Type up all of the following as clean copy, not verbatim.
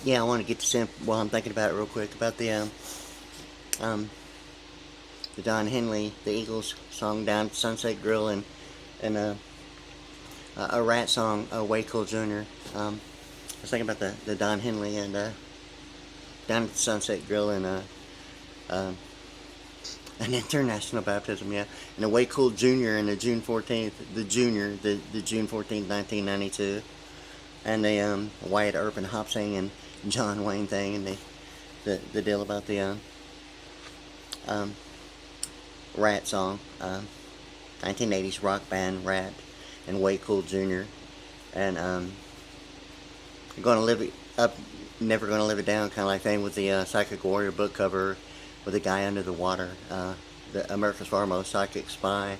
Yeah, I want to get this in while I'm thinking about it real quick about um, the Don Henley, the Eagles song "Down at Sunset Grill" and a Rat song, "WayCoolJunior." I was thinking about the Don Henley and "Down at the Sunset Grill" and uh, an international baptism, yeah, and a WayCoolJunior and the June 14th, the June 14th, 1992, and the Wyatt Earp and Hopsing and John Wayne thing, and the deal about the um, Rat song, 1980s rock band Rat, and WayCoolJunior, and gonna live it up, never gonna live it down, kind of like thing with the Psychic Warrior book cover with the guy under the water, the America's Foremost Psychic Spy,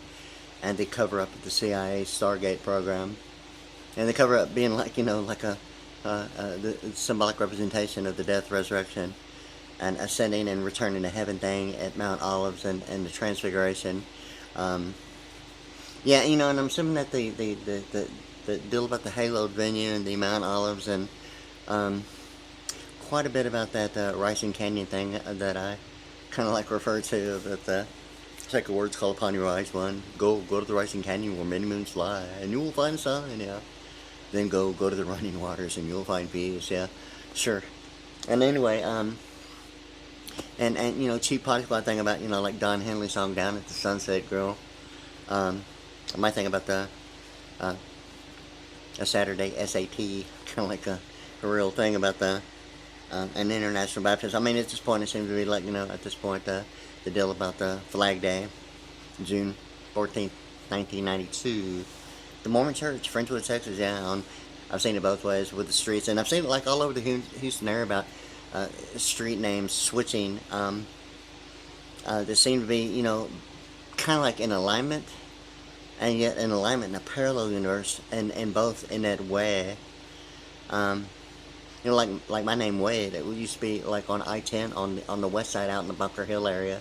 and the cover up of the CIA Stargate program, and the cover up being like like the symbolic representation of the death, resurrection, and ascending and returning to heaven thing at Mount Olives and the Transfiguration. Um, yeah, and I'm assuming that the deal about the haloed venue and the Mount Olives and um, quite a bit about that Rising Canyon thing that I kind of like refer to, that the sacred words call upon your eyes one. Go to the Rising Canyon where many moons fly, and you will find a sign. Yeah. Then go to the running waters, and you'll find peace. Yeah, sure. And anyway, and cheap potty spot thing about like Don Henley song "Down at the Sunset Grill." My thing about the uh, a Saturday SAT, kind of like a real thing about the an international baptism. I mean, at this point, it seems to be like at this point the deal about the FlagDay, June 14th, 1992. The Mormon Church, Frenchwood, Texas. Yeah, I've seen it both ways with the streets, and I've seen it like all over the Houston area about street names switching. That seem to be kind of like in alignment, and yet in alignment in a parallel universe, and both in that way. Um, like my name Wade, it used to be like on I-10 on the west side out in the Bunker Hill area,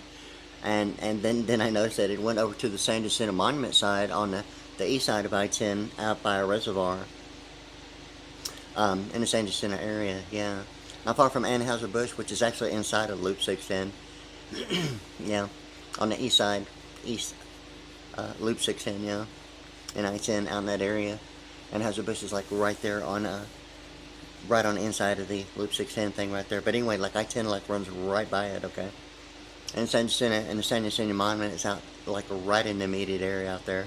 and then I noticed that it went over to the San Jacinto Monument side on the east side of I-10 out by a reservoir in the San Jacinto area. Yeah, not far from Anheuser-Busch, which is actually inside of Loop 610. Yeah, on the east side, east Loop 610. Yeah, and I-10 out in that area. Anheuser-Busch is like right there on right on the inside of the Loop 610 thing right there. But anyway, like I-10 like runs right by it. Okay, and San Jacinto and the San Jacinto Monument is out like right in the immediate area out there.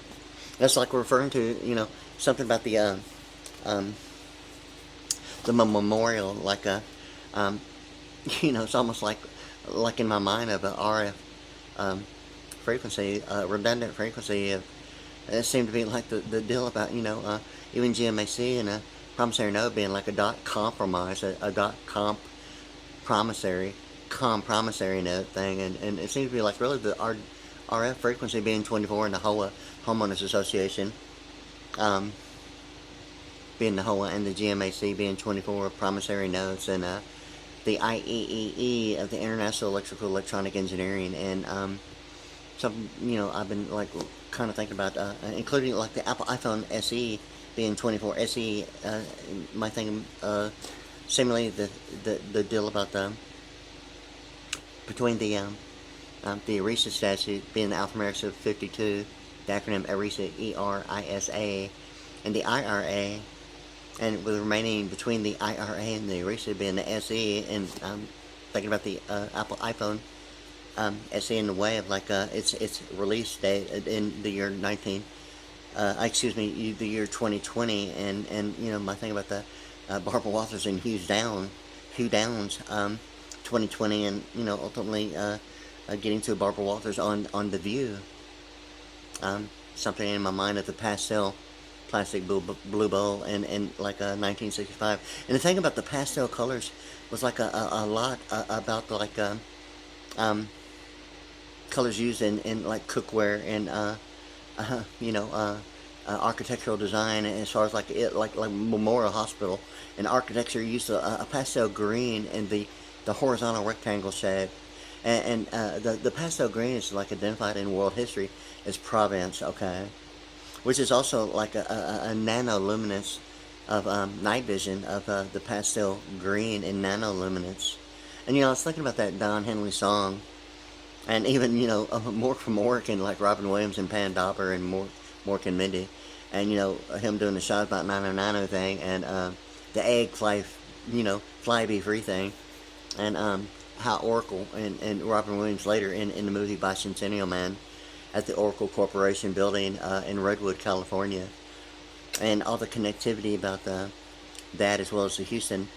That's like referring to something about um, the memorial, like um, it's almost like in my mind of a RF frequency, redundant frequency of. It seemed to be like the deal about even GMAC and a promissory note being like a dot compromise, a dot promissory note thing, and it seems to be like really the RF frequency being 24 and the HOA Homeowners Association being the HOA and the GMAC being 24 promissory notes, and the IEEE of the International Electrical Electronic Engineering, and something I've been like kind of thinking about including like the Apple iPhone SE being 24 SE. My thing similarly the deal about between the ERISA statute being the alphanumeric of 52, the acronym ERISA, ERISA, and the IRA, and with remaining between the IRA and the ERISA being the SE, and thinking about the Apple iPhone SE in the way of like its release date in the year the year 2020, and my thing about the Barbara Walters and Hugh Downs 2020, and ultimately getting to Barbara Walters on The View. Something in my mind of the pastel plastic blue bowl and like 1965. And the thing about the pastel colors was like a lot about the like colors used in like cookware and architectural design, as far as like Memorial Hospital and architecture used a pastel green in the horizontal rectangle shape, and the pastel green is like identified in world history as Provence, okay, which is also like a nanoluminous of night vision of the pastel green and nanoluminance. And I was thinking about that Don Henley song, and even Mork from Mork and like Robin Williams and Pan Dauber and Mork and Mindy, and him doing the Shot About 9090 thing, and the egg fly be free thing, and how Oracle and Robin Williams later in the movie Bicentennial Man at the Oracle Corporation building in Redwood, California, and all the connectivity about that as well as the Houston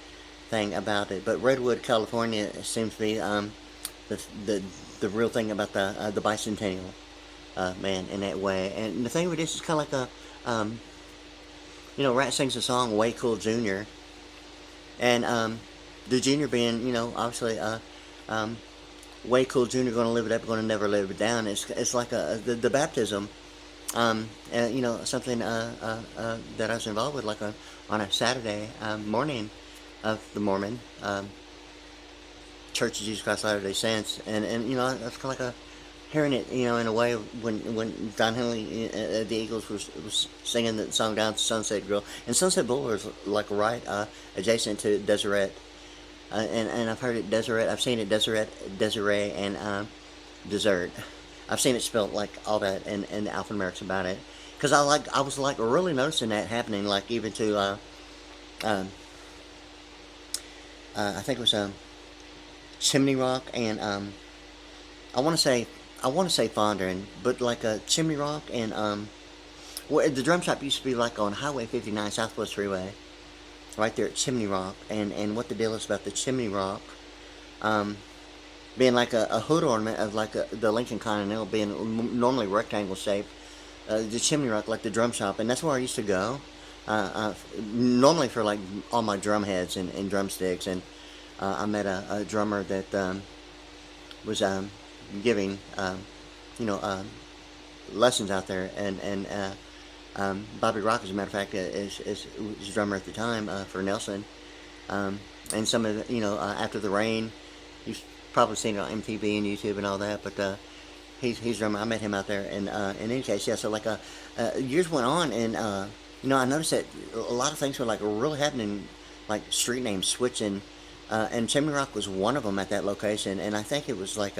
thing about it. But Redwood, California seems to be the real thing about the Bicentennial Man in that way. And the thing with this is kind of like Rat sings a song WayCoolJunior, and the Junior being obviously WayCoolJunior, going to live it up, going to never live it down. It's like the baptism. Something that I was involved with, like on a Saturday morning of the Mormon Church of Jesus Christ Latter-day Saints, and that's kind of like hearing it, in a way when Don Henley, the Eagles was singing the song Down to Sunset Grill, and Sunset Boulevard is like right adjacent to Deseret, and I've heard it Deseret, I've seen it Deseret, and Desert. I've seen it spelled like all that in the alphanumerics about it, because I was really noticing that happening, like even to I think it was Chimney Rock, and I want to say Fondren, but like Chimney Rock and the drum shop used to be like on Highway 59 Southwest Freeway, right there at Chimney Rock, and what the deal is about the Chimney Rock being like a hood ornament of like the Lincoln Continental being normally rectangle shaped, the Chimney Rock like the drum shop, and that's where I used to go normally for like all my drum heads and drumsticks, and I met a drummer that was giving lessons out there, and Bobby Rock, as a matter of fact, is drummer at the time for Nelson, and some of After the Rain, you've probably seen it on MTV and YouTube and all that, but he's drummer. I met him out there, and in any case, yeah. So like years went on, and I noticed that a lot of things were like really happening, like street names switching, and Chimney Rock was one of them at that location, and I think it was like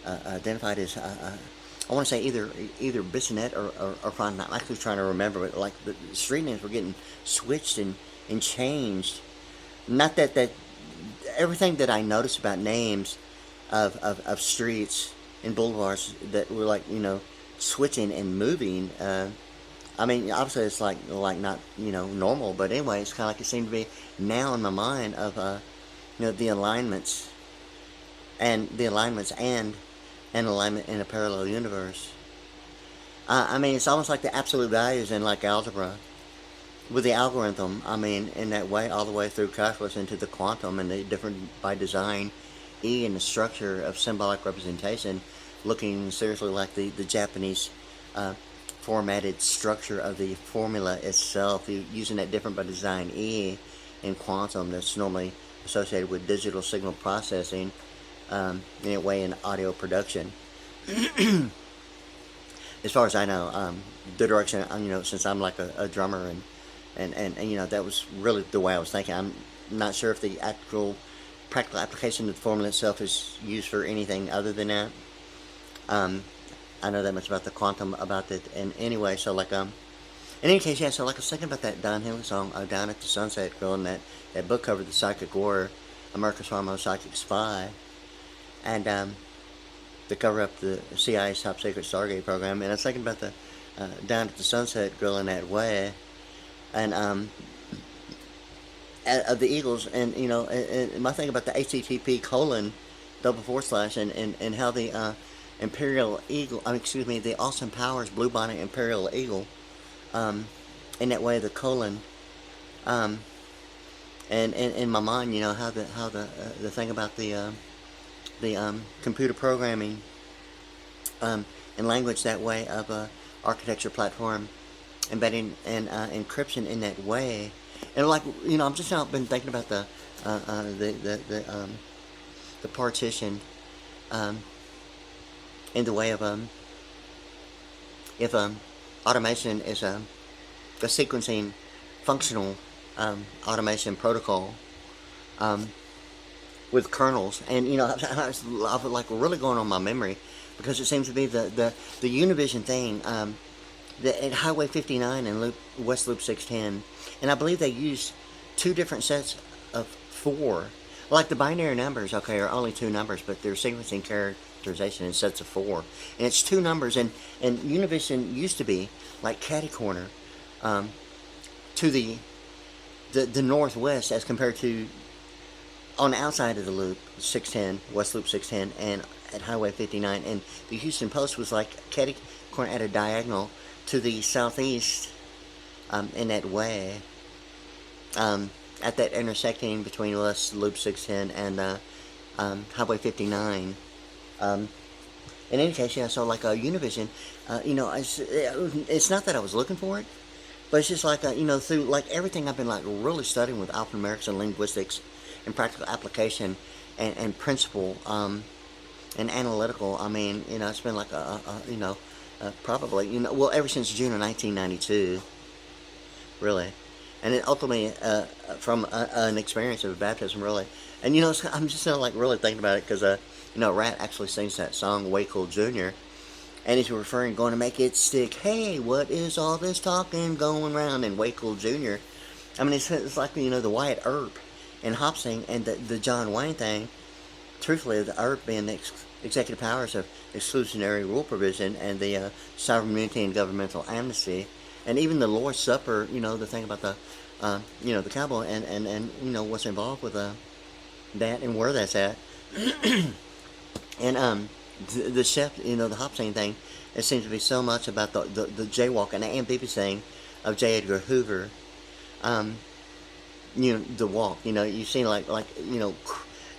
identified as I want to say either Bissonnet or Fond. I'm actually trying to remember, but like the street names were getting switched and changed. Not that everything that I noticed about names of streets and boulevards that were like switching and moving. I mean, obviously it's like not normal, but anyway, it's kind of like it seemed to be now in my mind of the alignments and an alignment in a parallel universe. I mean, it's almost like the absolute values in like algebra with the algorithm. I mean, in that way, all the way through calculus into the quantum and the different by design E and the structure of symbolic representation, looking seriously like the Japanese formatted structure of the formula itself, using that different by design E in quantum that's normally associated with digital signal processing, in a way in audio production. As far as I know, the direction, since I'm like a drummer, and that was really the way I was thinking. I'm not sure if the actual practical application of the formula itself is used for anything other than that. I know that much about the quantum about it, and anyway, so like in any case, yeah. So like I was thinking about that Don Henley song, "Down at the Sunset Girl," and that book cover, "The Psychic War, America's Foremost Psychic Spy," and the cover up the CIA's top secret Stargate program, and I was thinking about the "Down at the Sunset Girl" in that way, and of the Eagles, and and my thing about the HTTP : // and how the Imperial Eagle, the Austin Powers Bluebonnet Imperial Eagle, in that way the colon, and in my mind, how the thing about the computer programming, and language that way of architecture platform, embedding and encryption in that way, and like I'm just now been thinking about the partition, in the way of if automation is a sequencing functional automation protocol with kernels. And I was like really going on my memory, because it seems to be the Univision thing at Highway 59 and West Loop 610. And I believe they use two different sets of 4. Like the binary numbers, okay, are only 2 numbers, but they're sequencing characterization in sets of 4. And it's 2 numbers, and Univision used to be like catty corner to the northwest, as compared to on the outside of the loop, 610, West Loop 610, and at Highway 59. And the Houston Post was like catty corner at a diagonal to the southeast in that way. At that intersecting between West Loop 610 and Highway 59. In any case, yeah, so like Univision, it's not that I was looking for it, but it's just like, through like everything I've been like really studying with alphanumerics and linguistics and practical application and principle and analytical. I mean, it's been like probably, well, ever since June of 1992, really. And it ultimately, from an experience of baptism, really. And, I'm just like really thinking about it, because, Rat actually sings that song, WayCoolJunior, and he's referring, going to make it stick. Hey, what is all this talking going around? And WayCoolJunior, I mean, it's like, the Wyatt Earp and Hopsing and the John Wayne thing. Truthfully, the Earp being the executive powers of exclusionary rule provision and the sovereign immunity and governmental amnesty. And even the Lord's Supper, the thing about the cowboy and what's involved with that and where that's at. And the chef, the Hopsing thing, it seems to be so much about the jaywalk and the amphibious thing of J. Edgar Hoover. The walk, you've seen like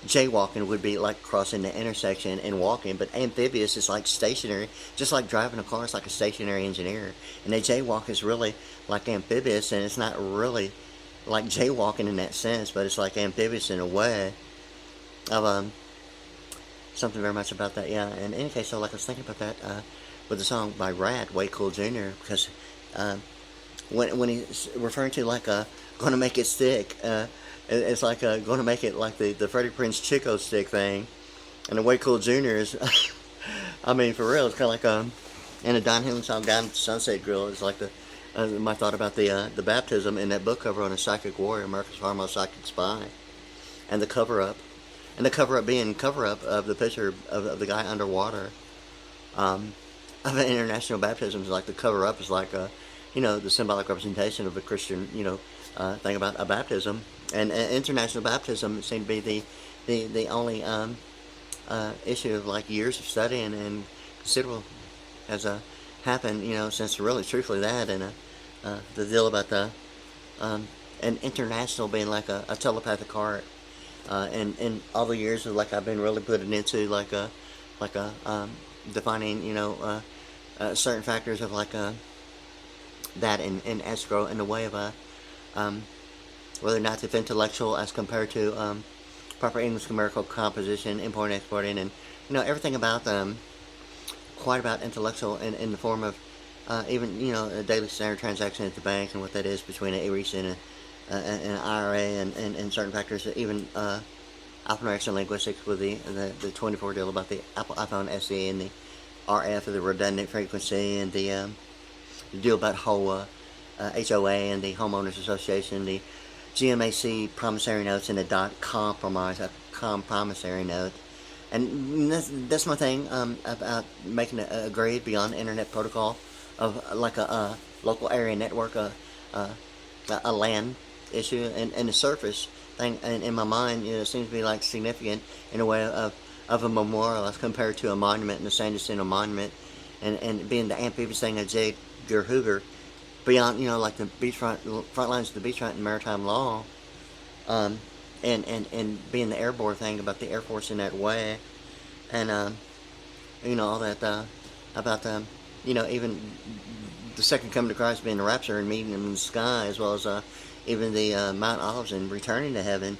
jaywalking would be like crossing the intersection and walking, but amphibious is like stationary, just like driving a car. It's like a stationary engineer, and a jaywalk is really like amphibious, and it's not really like jaywalking in that sense, but it's like amphibious in a way of something very much about that. Yeah. And in any case, so like I was thinking about that with the song by Rat, WayCoolJunior, because when he's referring to like going to make it stick. It's like going to make it like the Freddie Prinz Chico stick thing. And the WayCoolJunior is, I mean, for real, it's kind of like, in a Don Henley song, Down at the Sunset Grill, it's like my thought about the baptism in that book cover on A Psychic Warrior, America's Foremost Psychic Spy, and the cover-up. And the cover-up being cover-up of the picture of the guy underwater, of an international baptism. Is like the cover-up is like, the symbolic representation of the Christian, thing about a baptism. And international baptism seemed to be the only issue of like years of studying, and considerable has happened, since really truthfully that, and the deal about the an international being like a telepathic art, and all the years of like I've been really putting into like a defining certain factors of like that in escrow in the way of whether or not it's intellectual as compared to proper English grammatical composition, importing, exporting, and everything about quite about intellectual in the form of even a daily standard transaction at the bank, and what that is between an ERISA and an IRA, and certain factors, even alphanumerics and linguistics with the 24 deal about the Apple iPhone SE and the RF of the redundant frequency, and the deal about HOA and the Homeowners Association, the GMAC promissory notes, and the .com promissory note. And that's my thing about making a grade beyond the internet protocol of like a local area network, a LAN issue, and the surface thing. And in my mind, it seems to be like significant in a way of a memorial as compared to a monument, and the San Jacinto monument, and being the amphibious thing of J. Edgar Hoover, beyond like the front lines of the beachfront and maritime law, and being the airborne thing about the Air Force in that way, and all that about even the second coming to Christ being the rapture and meeting him in the sky, as well as even the Mount Olives and returning to heaven,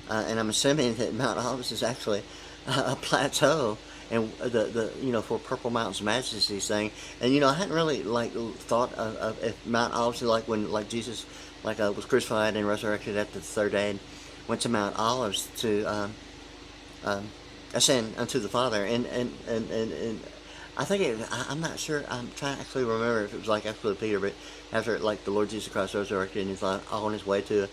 and I'm assuming that Mount Olives is actually a plateau, and the for Purple Mountain's Majesty's thing. And I hadn't really like thought of if Mount Olives, like when like Jesus was crucified and resurrected after the third day, and went to Mount Olives to ascend unto the Father. And I think I'm not sure. I'm trying to actually remember if it was like actually Peter, but after like the Lord Jesus Christ resurrected and he's like on his way to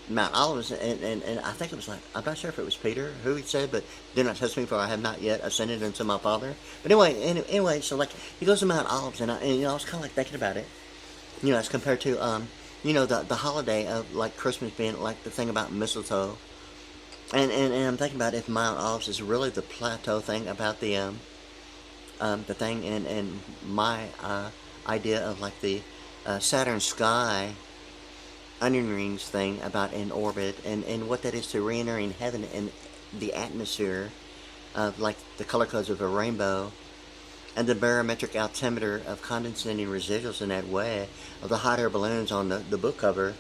Mount Olives, and I think it was like, I'm not sure if it was Peter who he said, but do not touch me, for I have not yet ascended unto my Father. But anyway, so like he goes to Mount Olives, and I was kind of like thinking about it, as compared to the holiday of like Christmas being like the thing about mistletoe, and I'm thinking about if Mount Olives is really the plateau thing about the thing, and my idea of like the Saturn sky onion rings thing about in orbit, and what that is to re-entering heaven and the atmosphere of like the color codes of a rainbow, and the barometric altimeter of condensing residuals in that way of the hot air balloons on the book cover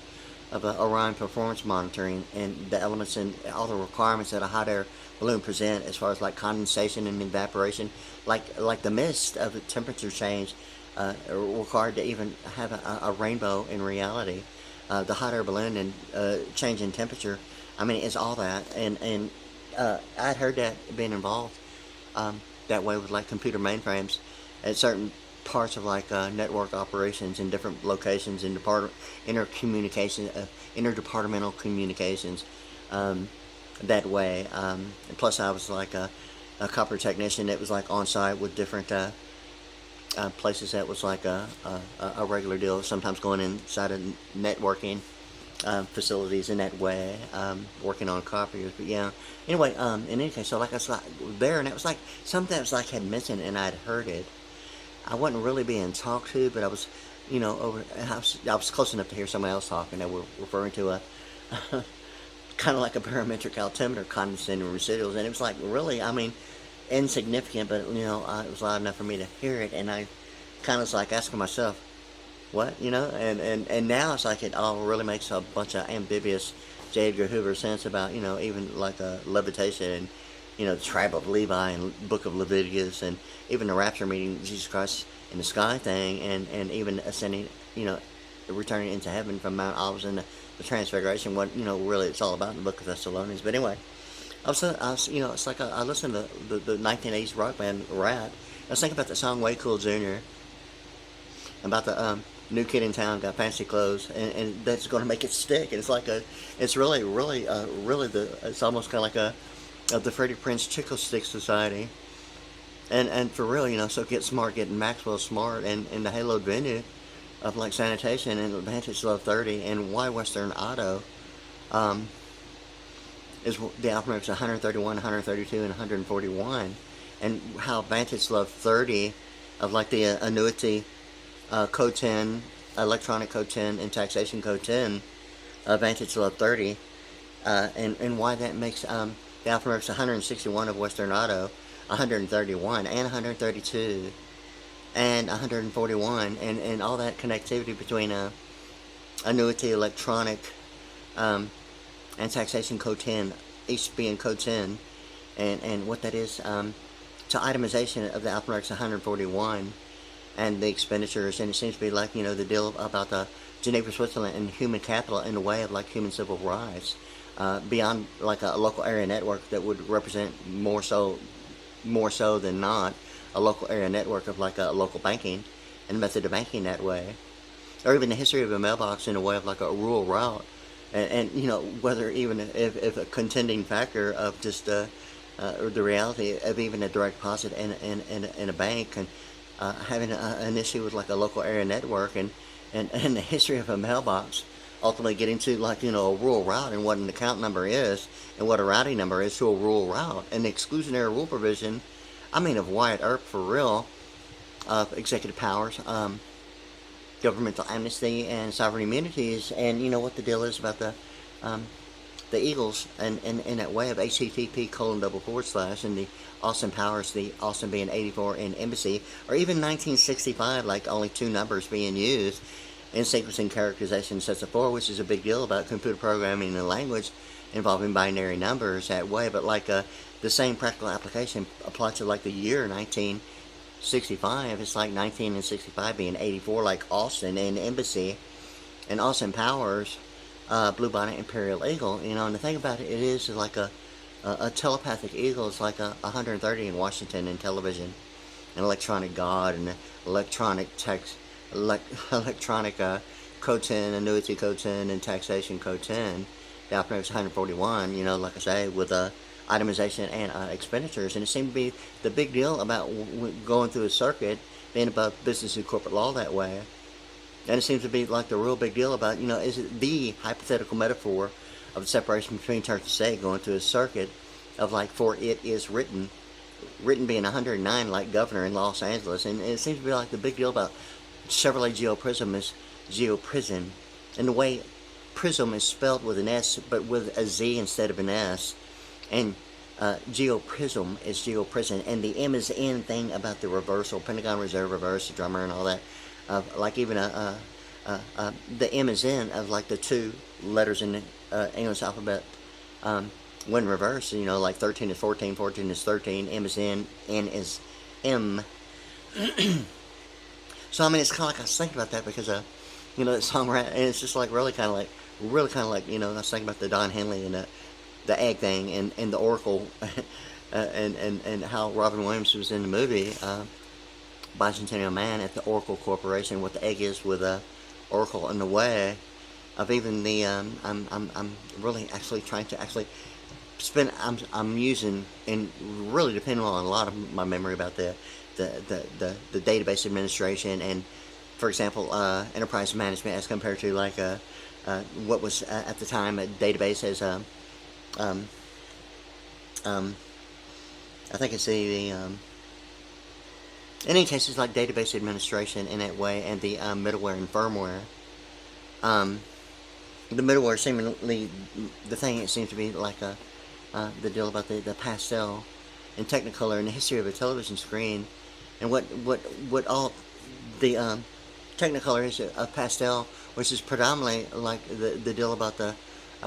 of Orion Performance Monitoring, and the elements and all the requirements that a hot air balloon present as far as like condensation and evaporation, like the mist of the temperature change required to even have a rainbow in reality. The hot air balloon and change in temperature, I mean, it's all that, and I'd heard that being involved that way with like computer mainframes at certain parts of like network operations in different locations in intercommunication, interdepartmental communications, that way. And plus, I was like a copper technician that was like on site with different places that was like a regular deal. Sometimes going inside of networking facilities in that way, working on copiers. But yeah, anyway, in any case, so like I was like there, and it was like something that was like had mentioned, and I'd heard it. I wasn't really being talked to, but I was, I was close enough to hear somebody else talking. They were referring to a kind of like a barometric altimeter condensing residuals, and it was like really, I mean, insignificant, but it was loud enough for me to hear it, and I kind of was like asking myself, what, and now it's like it all really makes a bunch of ambiguous J. Edgar Hoover sense about, even like levitation and, the tribe of Levi and Book of Leviticus, and even the rapture meeting Jesus Christ in the sky thing, and even ascending, returning into heaven from Mount Olives and the Transfiguration, what, really it's all about in the Book of Thessalonians. But anyway, I was it's like I listened to the 1980s rock band Rat. I was thinking about the song WayCoolJunior, about the new kid in town got fancy clothes, and that's going to make it stick. And it's like it's really it's almost kind of like the Freddie Prinz Chico Stick Society. And for real, so get smart, getting Maxwell smart, and the haloed venue of like sanitation and Vantage Love 30 and why Western Auto is the alphanumerics 131, 132, and 141, and how Vantage Love 30 of like the annuity code 10, electronic code 10, and taxation code 10, Vantage Love 30, and why that makes the alphanumerics 161 of Western Auto 131 and 132 and 141, and all that connectivity between annuity, electronic, and taxation code 10, each being code 10, and what that is to itemization of the alphanumerics 141 and the expenditures. And it seems to be like, the deal about the Geneva, Switzerland, and human capital in the way of like human civil rights, beyond like a local area network that would represent more so than not a local area network of like a local banking and method of banking that way, or even the history of a mailbox in a way of like a rural route, and whether even if a contending factor of just the reality of even a direct deposit in a bank, and having an issue with like a local area network, and the history of a mailbox ultimately getting to like a rural route, and what an account number is and what a routing number is to a rural route, and the exclusionary rule provision, I mean, of Wyatt Earp for real, of executive powers, governmental amnesty, and sovereign immunities, and what the deal is about the Eagles, and in that way of HTTP:// and the Austin powers, the Austin being 84 in embassy, or even 1965, like only two numbers being used in sequencing characterization sets of four, which is a big deal about computer programming and language involving binary numbers that way. But like the same practical application applies to like the year 1965. It's like 19 and 65 being 84, like Austin and embassy, and Austin Powers, Blue Bonnet Imperial Eagle. And the thing about it, it is like a telepathic eagle is like 130 in Washington in television, an electronic god, and electronic text, electronic code 10, annuity code 10, and taxation code 10. The operator is 141. Like I say, with itemization and expenditures, and it seemed to be the big deal about going through a circuit, being about business and corporate law that way. And it seems to be like the real big deal about, is it the hypothetical metaphor of the separation between church and state, going to a circuit of like, for it is written being 109 like governor in Los Angeles. And it seems to be like the big deal about Chevrolet Geoprism is Geoprism, and the way prism is spelled with an S but with a Z instead of an S, and Geoprism is Geoprism, and the M is in thing about the reversal, Pentagon Reserve Reverse, the drummer and all that, like even the M is in of like the two letters in the English alphabet, when reversed, like 13 is 14, 14 is 13, M is N is M. So I mean, it's kind of like I was thinking about that because that song, right? And it's just like really kind of like I was thinking about the Don Henley and the egg thing, and the Oracle, and how Robin Williams was in the movie Bicentennial Man at the Oracle Corporation. What the egg is with Oracle, in the way of even the I'm really actually trying to actually spend. I'm using, and really depending on a lot of my memory about the database administration, and for example enterprise management as compared to like what was at the time a database as I think it's the in any case it's like database administration in that way, and the middleware and firmware. The middleware seemingly the thing, it seems to be like the deal about the pastel and Technicolor and the history of a television screen, and what all the Technicolor is of pastel, which is predominantly like the deal about the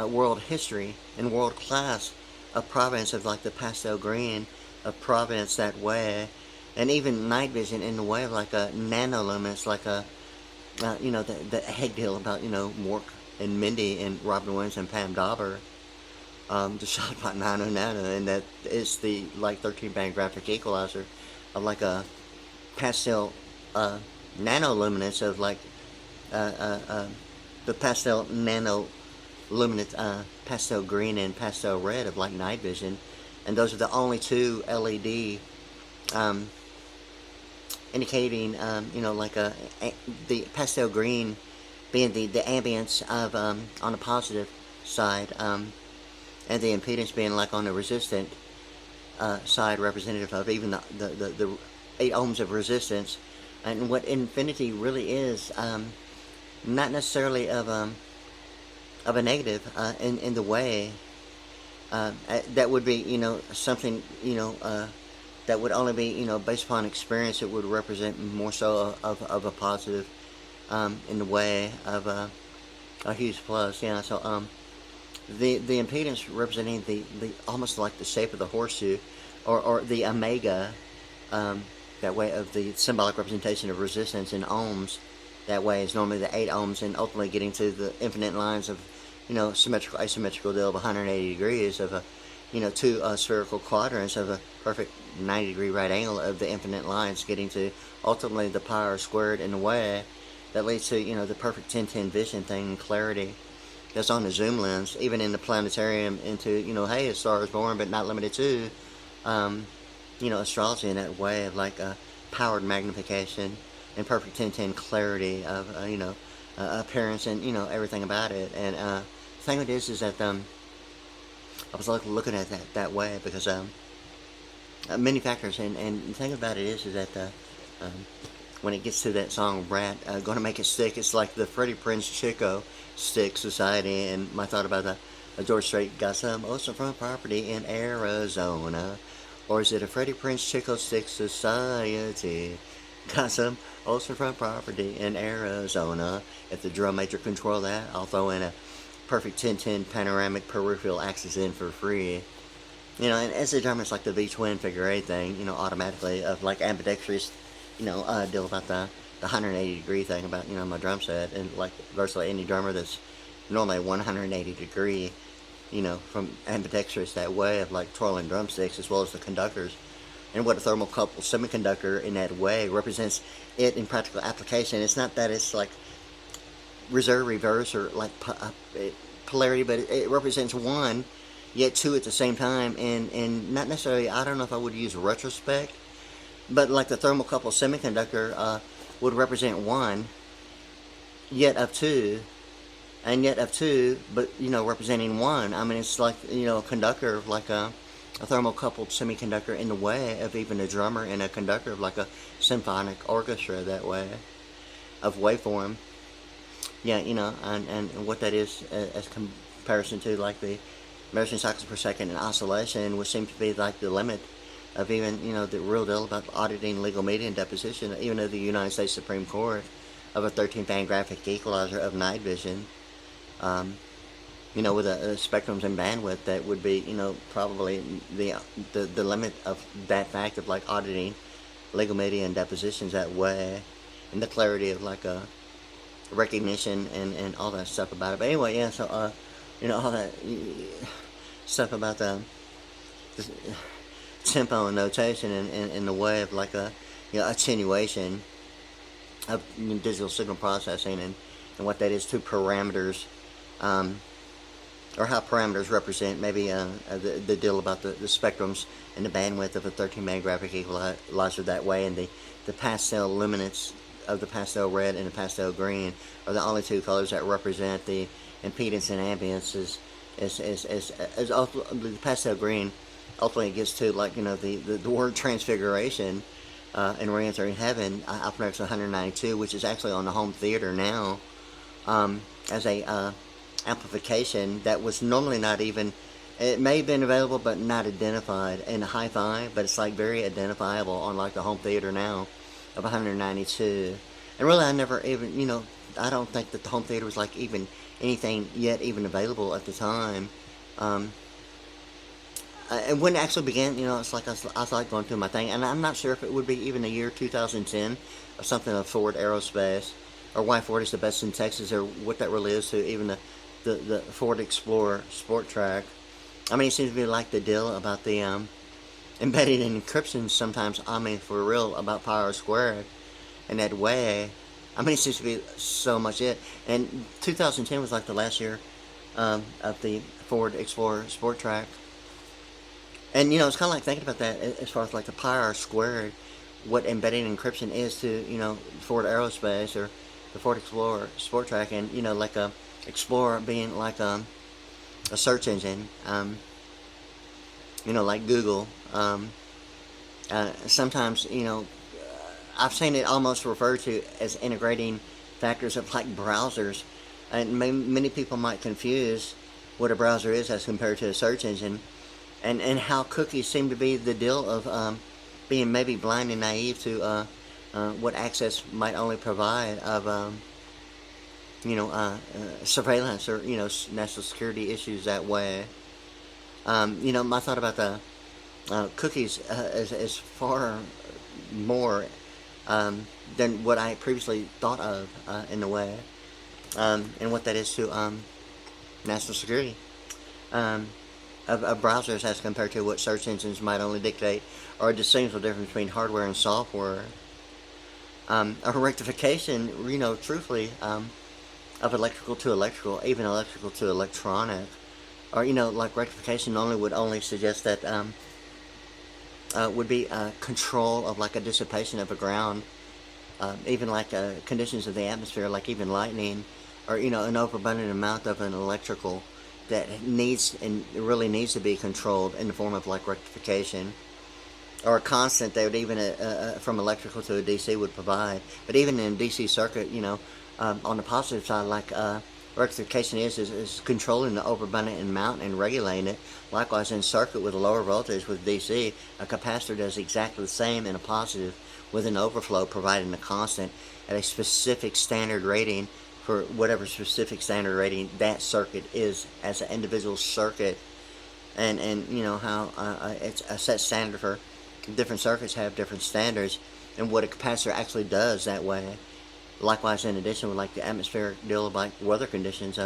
world history and world class of provenance of like the pastel green of provenance that way, and even night vision in the way of like a nanoluminance, like a the egg deal about Mork and Mindy and Robin Williams and Pam Dauber, just shot about 90 nano, and that is the like 13-band graphic equalizer of like a pastel nanoluminance of like the pastel nanoluminance pastel green and pastel red of like night vision, and those are the only two LED indicating like the pastel green being the ambience of on the positive side, and the impedance being like on the resistant side, representative of even the 8 ohms of resistance. And what infinity really is, not necessarily of a negative in the way that would be something that would only be based upon experience. It would represent more so of a positive in the way of a huge plus. Yeah. So the impedance representing the almost like the shape of the horseshoe, or the omega, that way of the symbolic representation of resistance in ohms. That way is normally the 8 ohms, and ultimately getting to the infinite lines of symmetrical asymmetrical deal of 180 degrees of a two spherical quadrants of a perfect 90-degree right angle of the infinite lines, getting to ultimately the pi r squared in a way that leads to the perfect 10-10 vision thing and clarity that's on the zoom lens, even in the planetarium, into hey, a star is born but not limited to astrology in that way of like powered magnification and perfect 10-10 clarity of appearance and everything about it. And the thing with this is that I was looking at that way because many factors, and the thing about it is that when it gets to that song Brat, Gonna Make It Stick, it's like the Freddie, Prinz, Chico Stick Society. And my thought about George Strait, got some oceanfront property in Arizona, or is it a Freddie, Prinz, Chico Stick Society? Got some oceanfront property in Arizona. If the drum major control that, I'll throw in a perfect 10-10 panoramic peripheral axis in for free. And as the drummer, it's like the V-twin figure 8 thing, automatically of like ambidextrous, deal about the the 180 degree thing about, you know, my drum set, and like virtually any drummer that's normally 180 degree, you know, from ambidextrous that way of like twirling drumsticks, as well as the conductors. And what a thermocouple semiconductor in that way represents it in practical application. It's not that it's like reserve, reverse, or like polarity, but it represents one, yet two at the same time, and not necessarily, I don't know if I would use retrospect, but like the thermocouple semiconductor would represent one, yet of two, and yet of two, but, you know, representing one. I mean, it's like, you know, a conductor of like a thermocoupled semiconductor in the way of even a drummer, and a conductor of like a symphonic orchestra that way of waveform. Yeah, you know, and what that is as comparison to like the measuring cycles per second in oscillation, which seems to be like the limit of even, you know, the real deal about auditing legal media and deposition, even though the United States Supreme Court of a 13-band graphic equalizer of night vision, you know, with a spectrums and bandwidth that would be, you know, probably the limit of that fact of like auditing legal media and depositions that way, and the clarity of like a recognition and all that stuff about it. But anyway, yeah, so you know, all that stuff about the tempo and notation in the way of like a, you know, attenuation of digital signal processing, and what that is to parameters, or how parameters represent maybe the deal about the spectrums and the bandwidth of a 13-band graphic equalizer that way, and the pastel luminance of the pastel red and the pastel green are the only two colors that represent the impedance and ambience. Is ultimately the pastel green ultimately gets to, like, you know, the word transfiguration in Re-Entering Heaven, Alpha X 192, which is actually on the home theater now, as a amplification that was normally not even, it may have been available but not identified in the hi-fi, but it's like very identifiable on like the home theater now of 192. And really, I never even, you know, I don't think that the home theater was like even anything yet even available at the time. And when it actually began, you know, it's like I was like going through my thing, and I'm not sure if it would be even the year 2010 or something of Ford Aerospace, or why Ford is the best in Texas, or what that really is to even the Ford Explorer Sport Track. I mean, it seems to be like the deal about the embedded in encryption sometimes, I mean, for real, about power squared in that way. I mean, it seems to be so much it. And 2010 was like the last year of the Ford Explorer Sport Track. And, you know, it's kind of like thinking about that as far as like the power squared, what embedded encryption is to, you know, Ford Aerospace or the Ford Explorer Sport Track, and, you know, like a Explorer being like a search engine, you know, like Google. Sometimes, you know, I've seen it almost referred to as integrating factors of like browsers, and many people might confuse what a browser is as compared to a search engine, and how cookies seem to be the deal of being maybe blind and naive to what access might only provide of you know, surveillance, or, you know, national security issues that way. You know, my thought about the cookies is far more than what I previously thought of in a way, and what that is to national security of browsers as compared to what search engines might only dictate, or a distinguishable difference between hardware and software. A rectification, you know, truthfully, of electrical to electrical, even electrical to electronic, or, you know, like rectification would only suggest that would be control of like a dissipation of a ground, even like conditions of the atmosphere, like even lightning, or, you know, an overabundant amount of an electrical that needs and really needs to be controlled in the form of like rectification, or a constant that would even from electrical to a DC would provide. But even in a DC circuit, you know, on the positive side, like rectification is controlling the overabundant amount and regulating it. Likewise, in circuit with a lower voltage with DC, a capacitor does exactly the same in a positive with an overflow, providing a constant at a specific standard rating for whatever specific standard rating that circuit is as an individual circuit. And you know how it's a set standard for different circuits have different standards, and what a capacitor actually does that way likewise, in addition, with like the atmospheric deal of like weather conditions,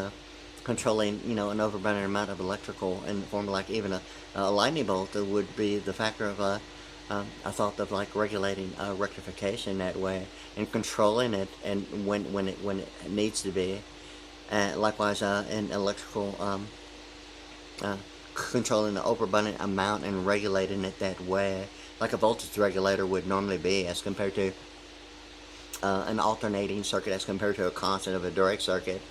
controlling, an overburning amount of electrical in the form of like even a lightning bolt would be the factor of I thought of like regulating rectification that way and controlling it, and when it needs to be. Likewise, in electrical, controlling the overabundant amount and regulating it that way, like a voltage regulator would normally be, as compared to an alternating circuit, as compared to a constant of a direct circuit.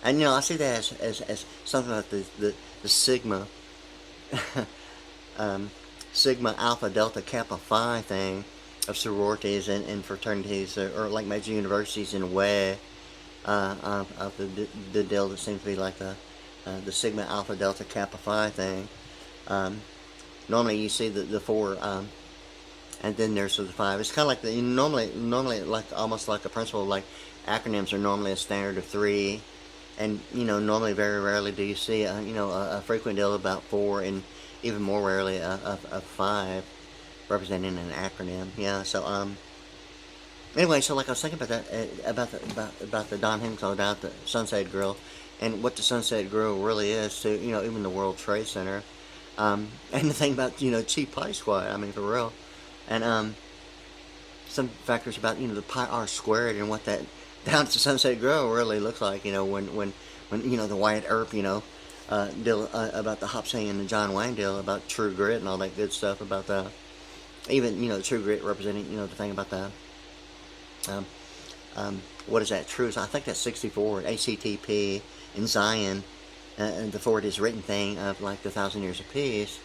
And I see that as something like the sigma sigma alpha delta kappa phi thing of sororities and fraternities, or like major universities in a way, of the deal that seems to be like the sigma alpha delta kappa phi thing. Normally you see the four, and then there's the five. It's kind of like normally like almost like a principle, like acronyms are normally a standard of three, and normally very rarely do you see a frequent deal about four, and even more rarely a five representing an acronym. Yeah. So anyway, so like I was thinking about that, about the Don Henley song, about the Sunset Grill, and what the Sunset Grill really is to even the World Trade Center, and the thing about cheap Pi Squad. I mean, for real, and some factors about the pi r squared and what that down at the Sunset Grill really looks like. When the Wyatt Earp deal about the Hop Sing and the John Wayne deal about True Grit and all that good stuff about the even True Grit representing the thing about the what is that? True. I think that's 64 ACTP in Zion, and the For It Is Written thing of like the 1,000 Years of Peace,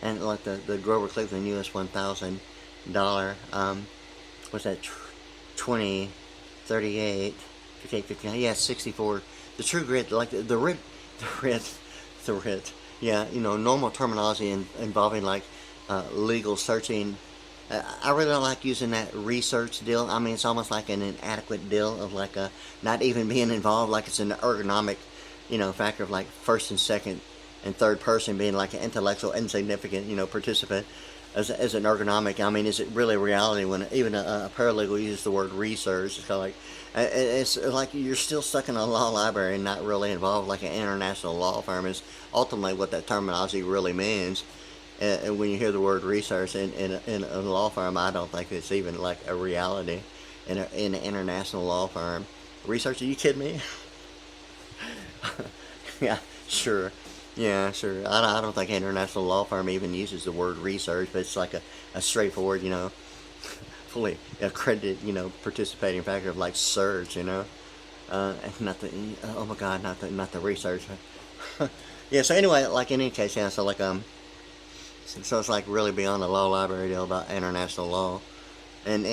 and like the Grover Cleveland US $1,000. What's that? 20, 38, 58, 59. Yeah, 64. The True Grit, like the writ. Yeah, normal terminology involving like legal searching. I really don't like using that research deal. I mean, it's almost like an inadequate deal of like not even being involved. Like it's an ergonomic, factor of like first and second and third person being like an intellectual insignificant, participant as an ergonomic. I mean, is it really reality when even a paralegal uses the word research? It's kind of like it's like you're still stuck in a law library and not really involved. Like an international law firm is ultimately what that terminology really means. And when you hear the word research in a law firm, I don't think it's even like a reality in an international law firm. Research? Are you kidding me? Yeah, sure. Yeah, sure. I don't think an international law firm even uses the word research, but it's like a straightforward, fully accredited, participating factor of like search, and not the oh my god, not the research. Yeah. So anyway, like in any case, yeah. So like so it's like really beyond the law library deal about international law, and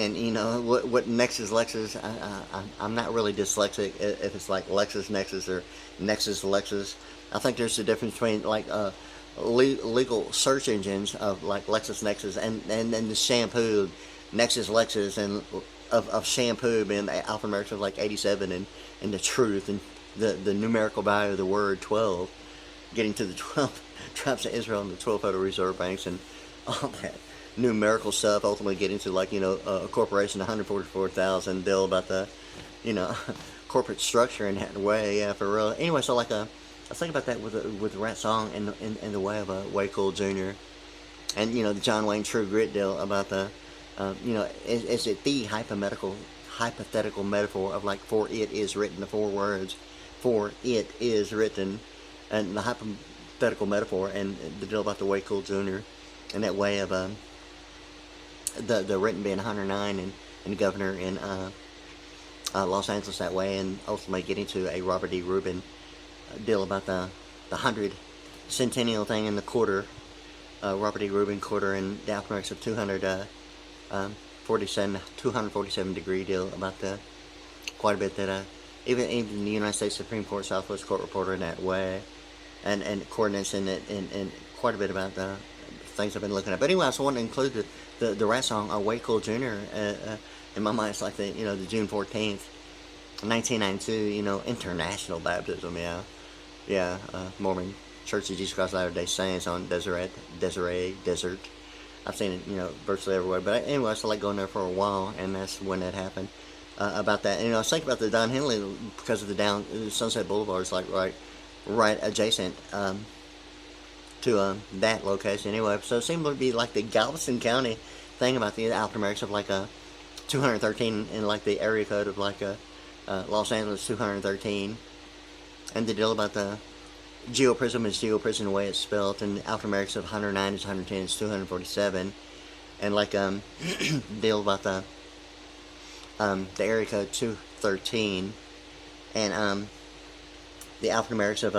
what Nexus Lexus. I'm not really dyslexic if it's like LexisNexis or Nexus Lexus. I think there's a difference between like legal search engines of like LexisNexis and then the shampoo Nexus Lexus, and of shampoo being the alphanumeric of like 87, and the truth and the numerical value of the word 12, getting to the 12 tribes of Israel and the 12 Federal Reserve Banks and all that numerical stuff, ultimately getting to like a corporation 144,000 deal about the corporate structure in that way. Yeah, for real. Anyway, so like I was thinking about that with the Rat Song in the way of WayCoolJunior, and the John Wayne True Grit deal about the is it the hypothetical metaphor of like for it is written, the four words for it is written, and the hypothetical metaphor, and the deal about the WayCoolJunior, and that way of the written being 109 and governor in Los Angeles that way, and ultimately getting to a Robert D. Rubin deal about the 100 centennial thing in the quarter, Robert D. Rubin quarter, and the alphanumerics of 247 degree deal about the quite a bit that even the United States Supreme Court Southwest Court reporter in that way, and coordinates in it, and quite a bit about the things I've been looking at. But anyway, I just want to include the Rat Song WayCoolJunior. In my mind, it's like the June 14th, 1992, International Baptism. Yeah, Mormon Church of Jesus Christ of Latter-day Saints on Desert. I've seen it, virtually everywhere. But anyway, I still like going there for a while, and that's when that happened. about that. And, you know, I was thinking about the Don Henley because of the Sunset Boulevard is like right adjacent to that location anyway. So it seemed to be like the Galveston County thing about the alphanumerics of like 213 in like the area code of like Los Angeles 213, and the deal about the geoprism is geoprism the way it's spelled, and alphanumerics of 109 is 110 is 247, and like deal about the area code 213, and the alphanumerics of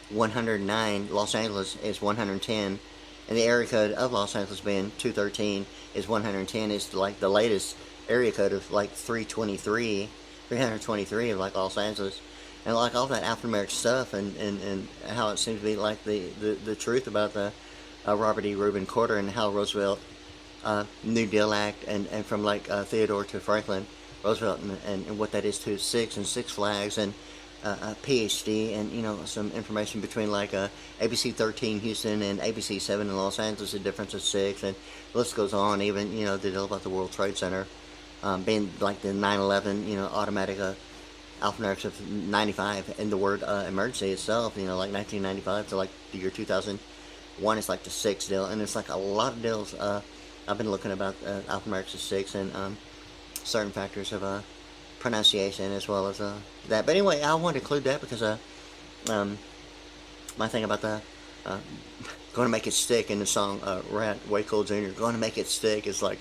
109 Los Angeles is 110, and the area code of Los Angeles being 213 is 110 is like the latest area code of like 323 of like Los Angeles, and like all that alphanumeric stuff, and how it seems to be like the truth about the Robert E. Reuben Quarter, and how Roosevelt New Deal Act, and from like Theodore to Franklin Roosevelt, and what that is to Six and Six Flags, and a PhD, and you know, some information between like ABC 13 Houston and ABC 7 in Los Angeles, the difference of 6, and the list goes on. Even, you know, the deal about the World Trade Center being like the 9/11, you know, automatic alphanumerics of 95, and the word emergency itself, you know, like 1995 to like the year 2001 is like the 6 deal, and it's like a lot of deals. I've been looking about alphanumerics of 6 and certain factors of pronunciation as well as that. But anyway, I wanted to include that because my thing about the going to make it stick in the song WayCoolJunior, going to make it stick is like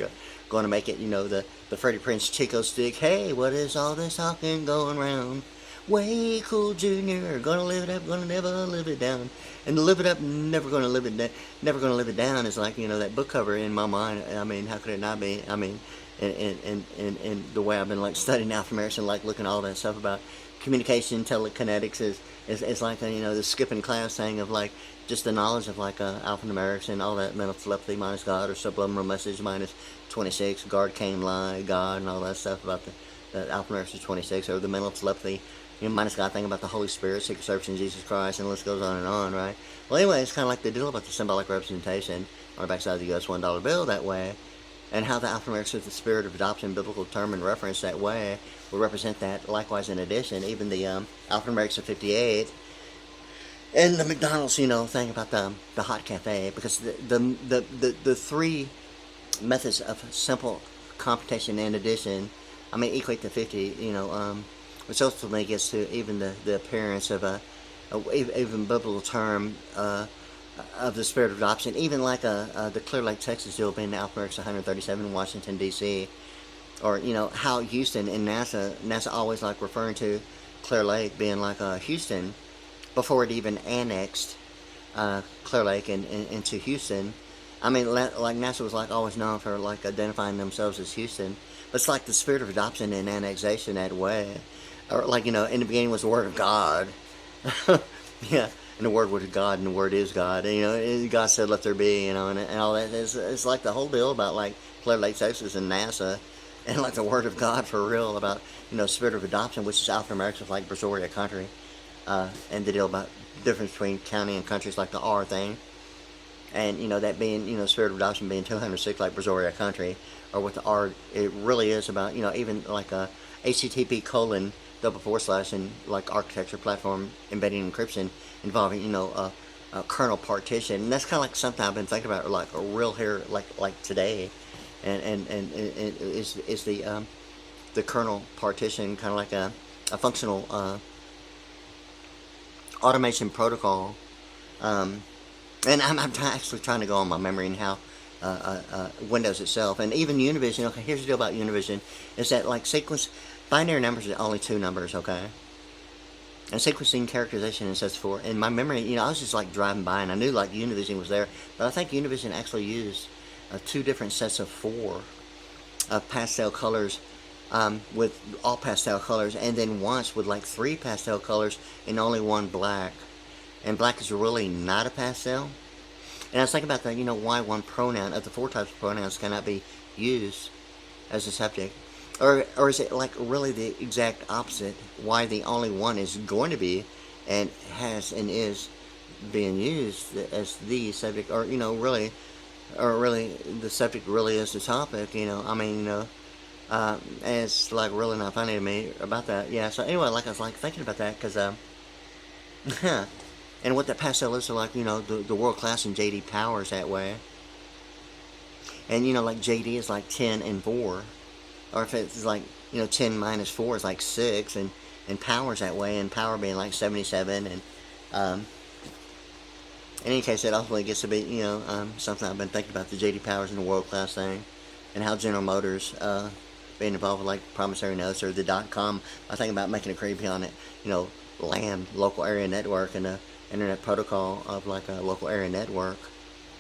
going to make it, you know, the Freddie Prinz Chico stick. Hey, what is all this talking going round? WayCoolJunior, gonna live it up, gonna never live it down. And to live it up, never gonna live it down, never gonna live it down is like, you know, that book cover in my mind. I mean, how could it not be? I mean, and the way I've been like studying alphanumerics and like looking at all that stuff about communication, telekinetics is like, you know, the skipping class thing of like just the knowledge of like alphanumerics and all that mental telepathy minus God, or subliminal message minus 26, guard came lie, God, and all that stuff about the alphanumerics is 26, or the mental telepathy, you know, minus God thing about the Holy Spirit, secret service in Jesus Christ, and the list goes on and on, right? Well, anyway, it's kind of like the deal about the symbolic representation on the backside of the U.S. $1 bill that way, and how the alphanumerics of the spirit of adoption, biblical term and reference that way, will represent that. Likewise, in addition, even the alphanumerics of 58, and the McDonald's, you know, thing about the hot cafe, because the three methods of simple computation and addition, I mean, equate to 50, you know, which ultimately gets to even the appearance of a even biblical term of the spirit of adoption, even like the Clear Lake, Texas deal being the alphanumerics 137 in Washington, D.C., or, you know, how Houston and NASA always like referring to Clear Lake being like Houston before it even annexed Clear Lake into Houston. I mean, like NASA was like always known for like identifying themselves as Houston, but it's like the spirit of adoption and annexation that way, or like, you know, in the beginning was the Word of God, yeah, and the Word was God, and the Word is God, and, you know, and God said let there be, you know, and all that. It's like the whole deal about like Clear Lake, Texas, and NASA, and like the Word of God for real about, you know, spirit of adoption, which is alphanumerics of like Brazoria country, and the deal about difference between county and countries, like the R thing. And, you know, that being, you know, spirit of adoption being 206 like Brazoria country, or what the R, it really is about, you know, even like a HTTP:// and like architecture platform embedding encryption involving, you know, a kernel partition. And that's kind of like something I've been thinking about like a real here like today, and is the kernel partition kind of like a functional automation protocol. And I'm actually trying to go on my memory and how Windows itself, and even Univision. Okay, here's the deal about Univision, is that like binary numbers are only 2 numbers, okay? And sequencing, characterization, and such forth. In my memory, you know, I was just like driving by and I knew like Univision was there, but I think Univision actually used 2 different sets of 4 pastel colors, with all pastel colors, and then once with like 3 pastel colors and only 1 black. And black is really not a pastel. And I was thinking about that, you know, why one pronoun of the 4 types of pronouns cannot be used as a subject. Or is it like really the exact opposite? Why the only one is going to be and has and is being used as the subject, or, you know, really, or really the subject really is the topic, you know. I mean, you know, And it's like really not funny to me about that. Yeah. So anyway, like I was like thinking about that because and what that pastel is like, the world class in JD Powers that way. And like JD is like 10 and 4, or if it's like 10 minus 4 is like 6, and Powers that way, and Power being like 77, and in any case, it ultimately gets to be something I've been thinking about, the JD Powers and the world class thing, and how General Motors being involved with like promissory notes or the .com. I think about making a creepy on it, LAN, local area network, and the internet protocol of like a local area network.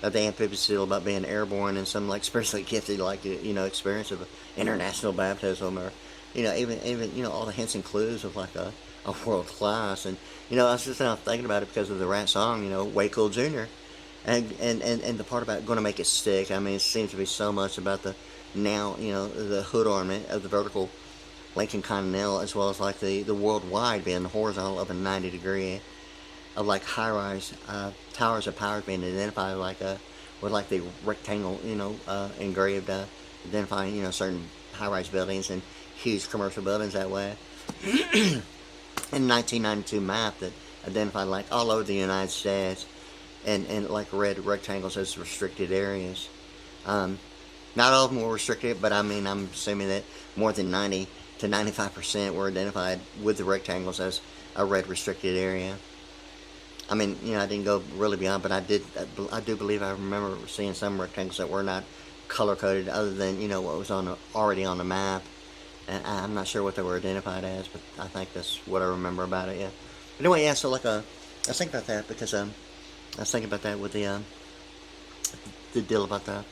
That the amphibious deal about being airborne and some like spiritually gifted like experience of international baptism, or even all the hints and clues of like a world class. And I was just now thinking about it because of the Rat song, WayCoolJunior, and the part about going to make it stick. I mean, it seems to be so much about the the hood ornament of the vertical Lincoln Continental, as well as like the worldwide being the horizontal of a 90-degree of like high-rise towers of power being identified like with like the rectangle engraved identifying certain high-rise buildings and huge commercial buildings that way. In 1992 map that identified like all over the United States, and like red rectangles as restricted areas. Not all of them were restricted, but I mean I'm assuming that more than 90 to 95% were identified with the rectangles as a red restricted area. I mean, I didn't go really beyond, but I do believe I remember seeing some rectangles that were not color coded, other than what was already on the map. And I'm not sure what they were identified as, but I think that's what I remember about it. Yeah. But anyway, yeah. So like I was thinking about that because I was thinking about that with the deal about the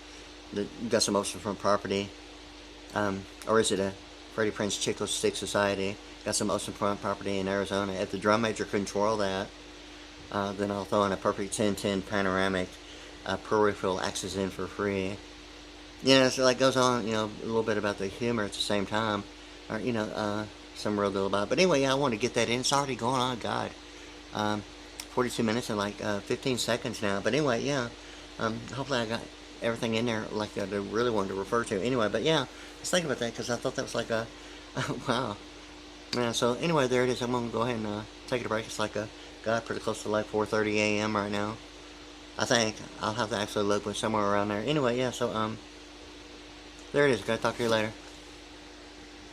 got some motion from property, or is it a Freddie, Prinz, Chico Stick Society? Got some motion from property in Arizona. If the drum major couldn't twirl that. Then I'll throw in a perfect 1010 panoramic peripheral axis in for free. So like goes on, a little bit about the humor at the same time, or some real deal about it. But anyway, I want to get that in. It's already going on, God. 42 minutes and like 15 seconds now. But anyway, yeah. Hopefully I got everything in there like I really wanted to refer to. Anyway, but yeah, I was thinking about that because I thought that was like wow. Yeah. So anyway, there it is. I'm gonna go ahead and take it a break. It's like pretty close to like 4:30 a.m. right now. I think I'll have to actually look, but somewhere around there. Anyway, yeah. So there it is. Gotta talk to you later.